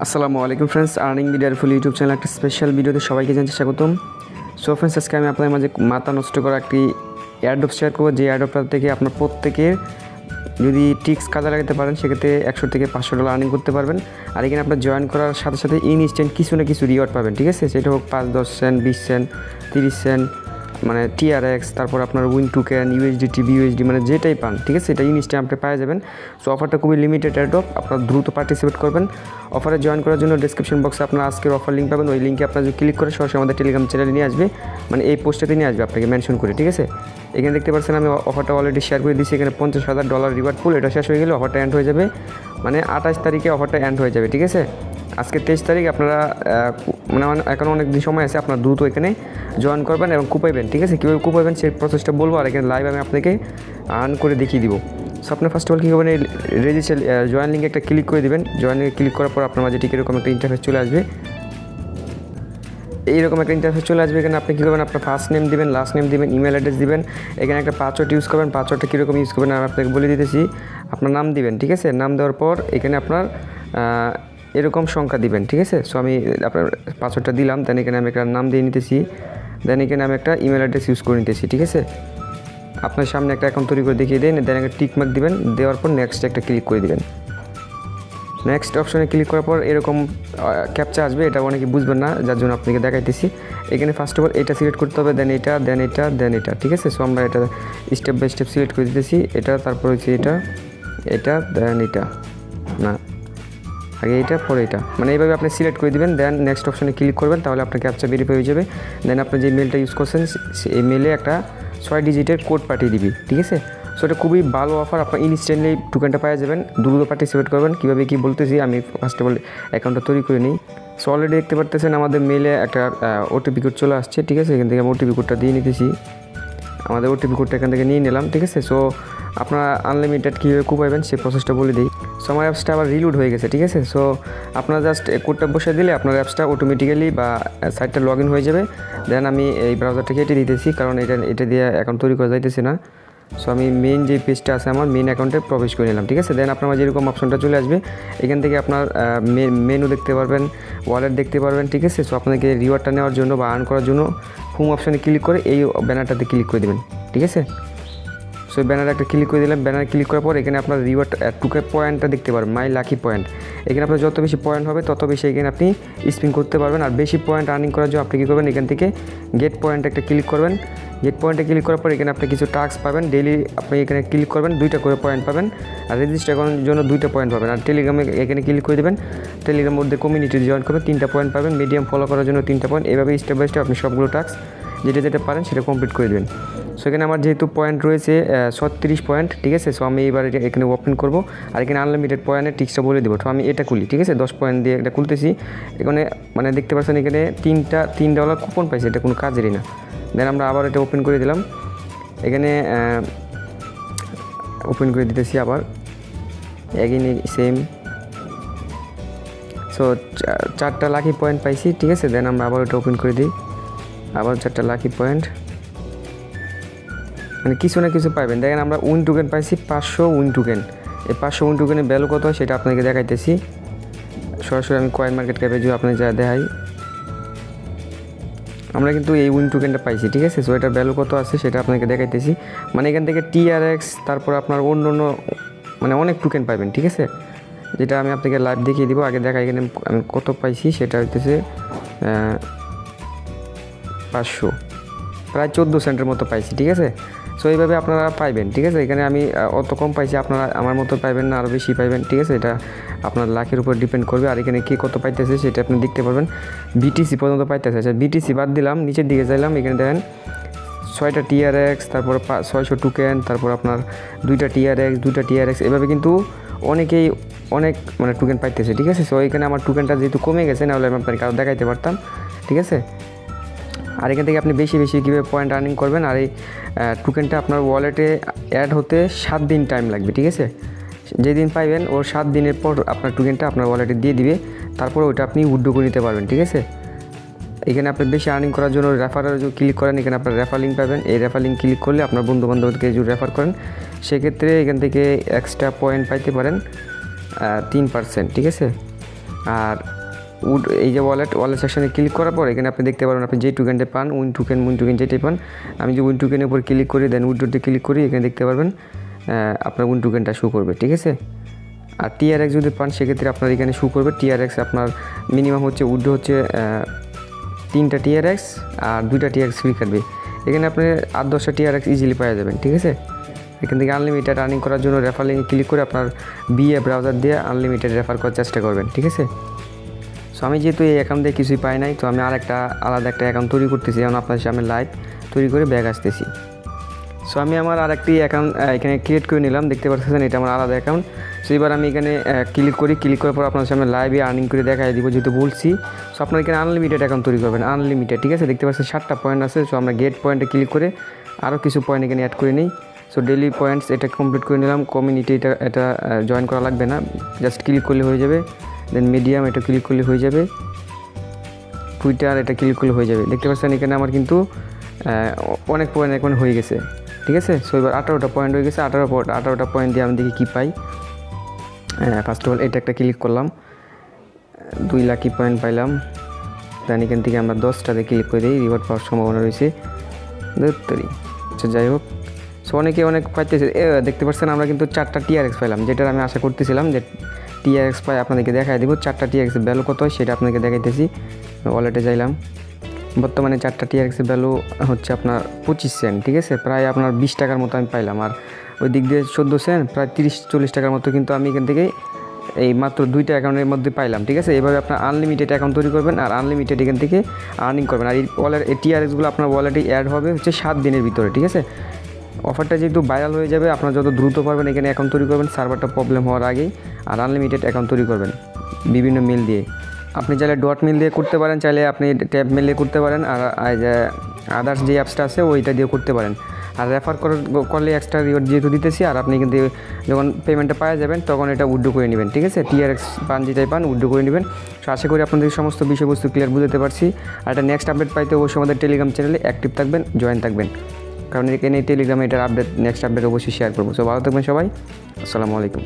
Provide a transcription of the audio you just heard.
আসসালামু আলাইকুম friends, earning মিডিয়ার ফুল ইউটিউব চ্যানেল একটা স্পেশাল ভিডিওতে সবাইকে জানাচ্ছি স্বাগতম। সো ফ্রেন্ডস, আজকে আমি আপনাদের মাঝে মাথা নষ্ট করা একটি এয়ারড্রপ শেয়ার করবো, যে এয়ারড্রপটা থেকে আপনার প্রত্যেকের যদি টিক্স কাজে লাগাতে পারেন সেক্ষেত্রে $100 থেকে $500 আর্নিং করতে পারবেন। আর এখানে আপনার জয়েন করার সাথে সাথে ইনস্ট্যান্ট কিছু না কিছু রিওয়ার্ড পাবেন, ঠিক আছে? সেটা হোক 5-10 সেন্ট, 20 সেন্ট, 30 সেন্ট, মানে TRX, তারপর আপনার উইন টোকেন, USDT, BUSD, মানে যেটাই পান, ঠিক আছে? এটা ইনস্ট্যান্ট আপনি পেয়ে যাবেন। সো অফারটা খুবই লিমিটেড এয়ারড্রপ, আপনারা দ্রুত পার্টিসিপেট করবেন। অফারে জয়েন করার জন্য ডেসক্রিপশন বক্সে আপনার আজকের অফার লিঙ্ক পাবেন। ওই লিঙ্কে আপনার যদি ক্লিক করে সরাসরি আমাদের টেলিগ্রাম চ্যানেলে নিয়ে আসবে, মানে এই পোস্টটাতে নিয়ে আসবে আপনাকে মেনশন করে, ঠিক আছে? এখানে দেখতে পাচ্ছেন আমি অফারটা অলরেডি শেয়ার করে দিচ্ছি। এখানে $50,000 রিওয়ার্ড পুল, এটা শেষ হয়ে গেলে অফারটা এন্ড হয়ে যাবে, মানে 28 তারিখে অফারটা এন্ড হয়ে যাবে, ঠিক আছে? আজকে 23 তারিখ, আপনারা মানে এখন অনেক দিন সময় আছে, আপনারা দ্রুত এখানে জয়েন করবেন এবং কুপাইবেন, ঠিক আছে? কীভাবে কুপাইবেন সেই প্রসেসটা বলবো, আর এখানে লাইভ আমি আপনাকে আর্ন করে দেখিয়ে দিব। সো আপনি ফার্স্ট অফ অল কী করবেন, এই রেজিস্টার জয়েন লিঙ্কে একটা ক্লিক করে দেবেন। জয়েন লিঙ্কে ক্লিক করার পর আপনার মাঝে ঠিক এরকম একটা ইন্টারফেস চলে আসবে। এইরকম একটা ইন্টারফেস চলে আসবে। এখানে আপনি কী করবেন, আপনার ফার্স্ট নেম দিবেন, লাস্ট নেম দিবেন, ইমেল অ্যাড্রেস দিবেন। এখানে একটা পাসওয়ার্ড ইউজ করবেন। পাসওয়ার্ডটা কীরকম ইউজ করবেন আমি আপনাকে বলে দিতেছি। আপনার নাম দিবেন, ঠিক আছে? নাম দেওয়ার পর এখানে আপনার এরকম সংখ্যা দিবেন, ঠিক আছে? সো আমি আপনার পাসওয়ার্ডটা দিলাম, দেন এখানে আমি একটা নাম দিয়ে নিতেছি, দেন এখানে আমি একটা ইমেল অ্যাড্রেস ইউজ করে নিতেছি, ঠিক আছে? আপনার সামনে একটা অ্যাকাউন্ট তৈরি করে দেখিয়ে দেন, দেন একটা টিক মার্ক দিবেন, দেওয়ার পর নেক্সট একটা ক্লিক করে দিবেন। নেক্সট অপশনে ক্লিক করার পর এরকম ক্যাপচা আসবে, এটা অনেকে বুঝবেন না, যার জন্য আপনাকে দেখাইতেছি। এখানে ফার্স্ট অফ অল এটা সিলেক্ট করতে হবে, দেন এটা, দেন এটা, দেন এটা, ঠিক আছে? সো আমরা এটা স্টেপ বাই স্টেপ সিলেক্ট করে দিতেছি। এটা, তারপর হচ্ছে এটা, এটা, দেন এটা, না আগে এটা, পরে এটা, মানে এইভাবে আপনি সিলেক্ট করে দিবেন। দেন নেক্সট অপশনে ক্লিক করবেন, তাহলে আপনার ক্যাপচা ভেরিফাই হয়ে যাবে। দেন আপনি যে মেলটা ইউজ করছেন এই মেলে একটা 6 ডিজিটের কোড পাঠিয়ে দিবি, ঠিক আছে? সো এটা খুবই ভালো অফার, আপনার ইনস্ট্যান্টলি টোকেনটা পাওয়া যাবেন। দ্রুত পার্টিসিপেট করবেন। কীভাবে কী বলতেছি, আমি ফার্স্ট অফ অল অ্যাকাউন্টটা তৈরি করে নিই। সো অলরেডি দেখতে পারতেছেন আমাদের মেলে একটা ওটিপি কোড চলে আসছে, ঠিক আছে? এখান থেকে আমি ওটিপি কোডটা দিয়ে নিতেছি। আমাদের ওটিপি কোডটা এখান থেকে নিয়ে নিলাম, ঠিক আছে? সো আপনারা আনলিমিটেড কীভাবে কুপাইবেন সেই প্রসেসটা বলে দিই। সো আমার অ্যাপসটা আবার রিলোড হয়ে গেছে, ঠিক আছে? সো আপনারা জাস্ট কোডটা বসে দিলে আপনার অ্যাপসটা অটোমেটিক্যালি বা সাইটটা লগ ইন হয়ে যাবে। দেন আমি এই ব্রাউজারটা কেটে দিতেছি, কারণ এটা দিয়ে অ্যাকাউন্ট তৈরি করা যাইতেছে না। সো আমি মেইন যে পেজটা আছে আমার মেইন অ্যাকাউন্টে প্রবেশ করে নিলাম, ঠিক আছে? দেন আপনার মাঝে এরকম অপশনটা চলে আসবে। এখান থেকে আপনার মেনু দেখতে পারবেন, ওয়ালেট দেখতে পারবেন, ঠিক আছে? সো আপনাকে রিওয়ার্ডটা নেওয়ার জন্য বা আর্ন করার জন্য হোম অপশনে ক্লিক করে এই ব্যানারটাতে ক্লিক করে দেবেন, ঠিক আছে? সো ব্যানারে একটা ক্লিক করে দিলাম। ব্যানারে ক্লিক করার পর এখানে আপনার রিওয়ার্ড টুকে পয়েন্টটা দেখতে পারবেন, মাই লাকি পয়েন্ট। এখানে আপনার যত বেশি পয়েন্ট হবে তত বেশি এখানে আপনি স্পিন করতে পারবেন। আর বেশি পয়েন্ট আর্নিং করার জন্য আপনি কী করবেন, এখান থেকে গেট পয়েন্ট একটা ক্লিক করবেন। গেট পয়েন্টে ক্লিক করার পর এখানে আপনি কিছু টাস্ক পাবেন, ডেইলি আপনি এখানে ক্লিক করবেন, 2টা করে পয়েন্ট পাবেন। আর রেজিস্টার করার জন্য 2টা পয়েন্ট পাবেন। আর টেলিগ্রামে এখানে ক্লিক করে দেবেন, টেলিগ্রামের মধ্যে কমিউনিটি জয়েন করবেন, 3টা পয়েন্ট পাবেন। মিডিয়াম ফলো করার জন্য 3টা পয়েন্ট। এভাবে স্টেপ বাই স্টেপ আপনি সবগুলো টাস্ক যেটা পারেন সেটা কমপ্লিট করে দেবেন। সো এখানে আমার যেহেতু পয়েন্ট রয়েছে 36 পয়েন্ট, ঠিক আছে? সো আমি এবার এখানে ওপেন করব। আর এখানে আনলিমিটেড পয়েন্টের টিক্সটা বলে দেবো। তো আমি এটা খুলি, ঠিক আছে? 10 পয়েন্ট দিয়ে এটা খুলতেছি। এখানে মানে দেখতে পাচ্ছেন এখানে $3 কুপন পাইছে, এটা কোনো কাজেরই না। দেন আমরা আবার এটা ওপেন করে দিলাম। এখানে ওপেন করে দিতেছি আবার, এগেইন সেম। সো 4টা লাকি পয়েন্ট পাইছি, ঠিক আছে? দেন আমরা আবার এটা ওপেন করে দিই, আবার 4টা লাকি পয়েন্ট, মানে কিছু না কিছু পাইবেন। দেখেন আমরা উইন টোকেন পাইছি 500 উইন টোকেন। এই 500 উইন টোকেনের ভ্যালু কত হয় সেটা আপনাকে দেখাইতেছি। সরাসরি আমি কয়েন মার্কেট ক্যাপে যে আপনাকে যা দেখাই, আমরা কিন্তু এই উইন টোকেনটা পাইছি, ঠিক আছে? সো এটার ভ্যালু কত আছে সেটা আপনাকে দেখাইতেছি। মানে এখান থেকে TRX, তারপর আপনার অন্য মানে অনেক টোকেন পাইবেন, ঠিক আছে? যেটা আমি আপনাকে লাইভ দেখিয়ে দিব। আগে দেখা এখানে আমি কত পাইছি, সেটা হইতেছে 500, প্রায় 14 সেন্টের মতো পাইছি, ঠিক আছে? সো এইভাবে আপনারা পাইবেন, ঠিক আছে? এখানে আমি অত কম পাইছি, আপনারা আমার মতো পাইবেন না, আরও বেশি পাইবেন, ঠিক আছে? এটা আপনার লাখের উপর ডিপেন্ড করবে। আর এখানে কে কত পাইতেছে সেটা আপনি দেখতে পারবেন। BTC পর্যন্ত পাইতেছে। আচ্ছা, BTC বাদ দিলাম, নিচের দিকে যাইলাম, এখানে দেখেন 6টা TRX, তারপর 600 টোকেন, তারপর আপনার 2টা TRX, এভাবে কিন্তু অনেকেই অনেক মানে টোকেন পাইতেছে, ঠিক আছে? সো এখানে আমার টোকেনটা যেহেতু কমে গেছে, নাহলে আমি আপনাকে আরও দেখাইতে পারতাম, ঠিক আছে? আর এখান থেকে আপনি বেশি কীভাবে পয়েন্ট আর্নিং করবেন। আর এই টোকেনটা আপনার ওয়ালেটে অ্যাড হতে 7 দিন টাইম লাগবে, ঠিক আছে? যেদিন পাইবেন ওর 7 দিনের পর আপনার টোকেনটা আপনার ওয়ালেটে দিয়ে দিবে, তারপর ওইটা আপনি উইথড্র করে নিতে পারবেন, ঠিক আছে? এখানে আপনি বেশি আর্নিং করার জন্য রেফারের যদি ক্লিক করেন, এখানে আপনার রেফার লিঙ্ক পাবেন। এই রেফার লিঙ্ক ক্লিক করলে আপনার বন্ধুবান্ধবকে যদি রেফার করেন, সেক্ষেত্রে এখান থেকে এক্সট্রা পয়েন্ট পাইতে পারেন 3%, ঠিক আছে? আর এই যে ওয়ালেট সেকশনে ক্লিক করার পর এখানে আপনি দেখতে পারবেন আপনি যে টোকেনটা পান উইন টোকেন যেটাই পান। আমি যে উইন টোকেনের উপর ক্লিক করি দেন উইথড্রতে ক্লিক করি, এখানে দেখতে পারবেন আপনার উইন টোকেনটা শো করবে, ঠিক আছে। আর TRX যদি পান সেক্ষেত্রে আপনার এখানে শো করবে TRX। আপনার মিনিমাম হচ্ছে উইথড্র হচ্ছে 3টা TRX আর 2টা TRX ফ্রি কাটবে। এখানে আপনি 8-10টা TRX ইজিলি পাওয়া যাবেন, ঠিক আছে। এখান থেকে আনলিমিটেড আর্নিং করার জন্য রেফার লিঙ্কে ক্লিক করে আপনার BA ব্রাউজার দিয়ে আনলিমিটেড রেফার করার চেষ্টা করবেন, ঠিক আছে। সো আমি যেহেতু এই অ্যাকাউন্ট দিয়ে কিছুই পাই নাই, তো আমি আলাদা একটা অ্যাকাউন্ট তৈরি করতেছি, যেমন আপনার সামনে লাইভ তৈরি করে ব্যাগ আসতেছি। সো আমি আমার আরেকটি অ্যাকাউন্ট এখানে ক্রিয়েট করে নিলাম, দেখতে পাচ্ছেন এটা আমার আলাদা অ্যাকাউন্ট। সো এবার আমি এখানে ক্লিক করার পর আপনার সামনে লাইভে আর্নিং করে দেখাই দিব, যেহেতু বলছি। সো আপনার এখানে আনলিমিটেড অ্যাকাউন্ট তৈরি করবেন, আনলিমিটেড, ঠিক আছে। দেখতে পাচ্ছেন 7টা পয়েন্ট আছে। সো আমরা গেট পয়েন্টে ক্লিক করে আরও কিছু পয়েন্ট এখানে অ্যাড করে নিই। সো ডেইলি পয়েন্টস এটা কমপ্লিট করে নিলাম। কমিউনিটি এটা জয়েন করা লাগবে না, জাস্ট ক্লিক করলে হয়ে যাবে। দেন মিডিয়াম এটা ক্লিক করলে হয়ে যাবে। টুইটার এটা ক্লিক করলে হয়ে যাবে। দেখতে পাচ্ছেন এখানে আমার কিন্তু অনেক পয়েন্ট এখন হয়ে গেছে, ঠিক আছে। সো এবার 18টা পয়েন্ট হয়ে গেছে। 18টা পয়েন্ট দিয়ে আমি দেখি কী পাই। ফার্স্ট অফ অল এটা একটা ক্লিক করলাম, 2 লাকি পয়েন্ট পাইলাম। দেন এখান থেকে আমরা 10টাতে ক্লিক করে দিই, রিওয়ার্ড পাওয়ার সম্ভাবনা রয়েছে। আচ্ছা যাই হোক, সো অনেক পাইতেছে। দেখতে পাচ্ছেন আমরা কিন্তু 4টা TRX পাইলাম, যেটার আমি আশা করতেছিলাম যে TRX পাই। আপনাদেরকে দেখাই দেবো 4টা TRX এর ভ্যালু কত হয় সেটা আপনাদেরকে দেখাইতেছি। ওয়ালেটে যাইলাম, বর্তমানে 4টা TRX এর ভ্যালু হচ্ছে আপনার 25 সেন্ট, ঠিক আছে। প্রায় আপনার 20 টাকার মতো আমি পাইলাম। আর ওই দিক দিয়ে 14 সেন্ট, প্রায় 30-40 টাকার মতো কিন্তু আমি এখান থেকে এই মাত্র 2টা অ্যাকাউন্টের মধ্যে পাইলাম, ঠিক আছে। এভাবে আপনার আনলিমিটেড অ্যাকাউন্ট তৈরি করবেন আর আনলিমিটেড এখান থেকে আর্নিং করবেন। আর এই TRXগুলো আপনার ওয়ালেটে অ্যাড হবে হচ্ছে 7 দিনের ভিতরে, ঠিক আছে। অফারটা যেহেতু ভাইরাল হয়ে যাবে, আপনারা যত দ্রুত পারবেন এখানে অ্যাকাউন্ট তৈরি করবেন, সার্ভারটা প্রবলেম হওয়ার আগেই। আর আনলিমিটেড অ্যাকাউন্ট তৈরি করবেন বিভিন্ন মেল দিয়ে। আপনি চাইলে ডট মেল দিয়ে করতে পারেন, চাইলে আপনি ট্যাব মেল দিয়ে করতে পারেন, আর আদার্স যে অ্যাপসটা আছে ওইটা দিয়ে করতে পারেন। আর রেফার করলে এক্সট্রা রিওয়ার্ড যেহেতু দিতেছি, আর আপনি কিন্তু যখন পেমেন্টটা পাওয়া যাবেন তখন এটা উইথড্র করে নেবেন, ঠিক আছে। TRX পান যেটাই পান উইথড্র করে নেবেন। সো আশা করি আপনাদের সমস্ত বিষয়বস্তু ক্লিয়ার বুঝতে পারছি। আর এটা নেক্সট আপডেট পাইতে অবশ্যই আমাদের টেলিগ্রাম চ্যানেলে অ্যাক্টিভ থাকবেন, জয়েন থাকবেন, কারণ এখানে টেলিগ্রামে এটার নেক্সট আপডেট অবশ্যই শেয়ার করবো। সো ভালো থাকবেন সবাই, আসসালামু আলাইকুম।